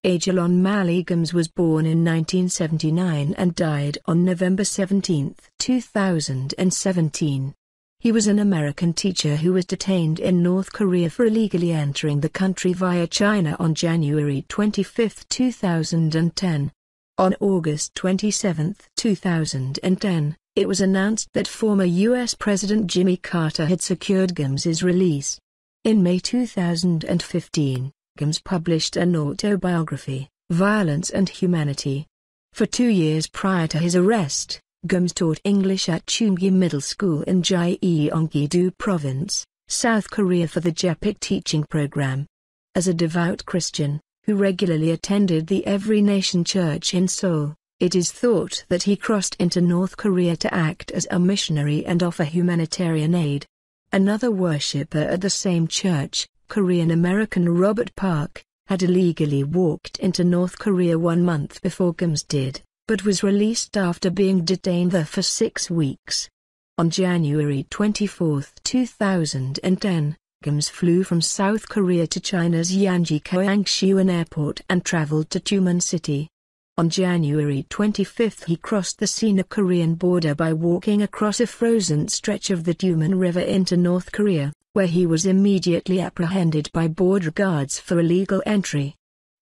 Aijalon Mali Gomes was born in 1979 and died on November 17, 2017. He was an American teacher who was detained in North Korea for illegally entering the country via China on January 25, 2010. On August 27, 2010, it was announced that former U.S. President Jimmy Carter had secured Gomes's release. In May 2015, Gomes published an autobiography, Violence and Humanity. For 2 years prior to his arrest, Gomes taught English at Chunggi Middle School in Gyeonggi-do Province, South Korea for the JEPIK teaching program. As a devout Christian, who regularly attended the Every Nation Church in Seoul, it is thought that he crossed into North Korea to act as a missionary and offer humanitarian aid. Another worshipper at the same church, Korean-American Robert Park, had illegally walked into North Korea 1 month before Gomes did, but was released after being detained there for 6 weeks. On January 24, 2010, Gomes flew from South Korea to China's Yanji-Koangsuan Airport and traveled to Tumen City. On January 25 he crossed the Sino-Korean border by walking across a frozen stretch of the Tumen River into North Korea, where he was immediately apprehended by border guards for illegal entry.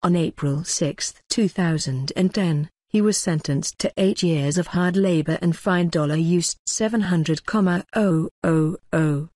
On April 6, 2010, he was sentenced to 8 years of hard labor and fined $700,000.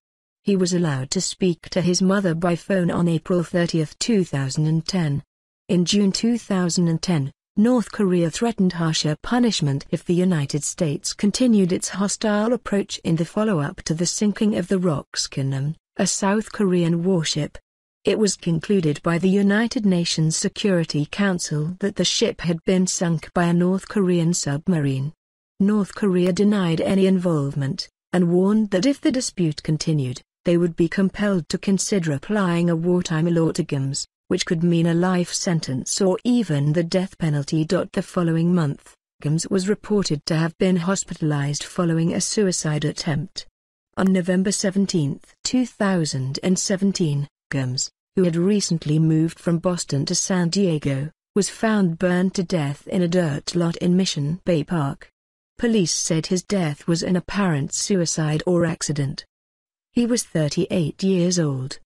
He was allowed to speak to his mother by phone on April 30, 2010. In June 2010, North Korea threatened harsher punishment if the United States continued its hostile approach in the follow-up to the sinking of the Roxkanam, a South Korean warship. It was concluded by the United Nations Security Council that the ship had been sunk by a North Korean submarine. North Korea denied any involvement, and warned that if the dispute continued, they would be compelled to consider applying a wartime law to Gomes, which could mean a life sentence or even the death penalty. The following month, Gomes was reported to have been hospitalized following a suicide attempt. On November 17, 2017, Gomes, who had recently moved from Boston to San Diego, was found burned to death in a dirt lot in Mission Bay Park. Police said his death was an apparent suicide or accident. He was 38 years old.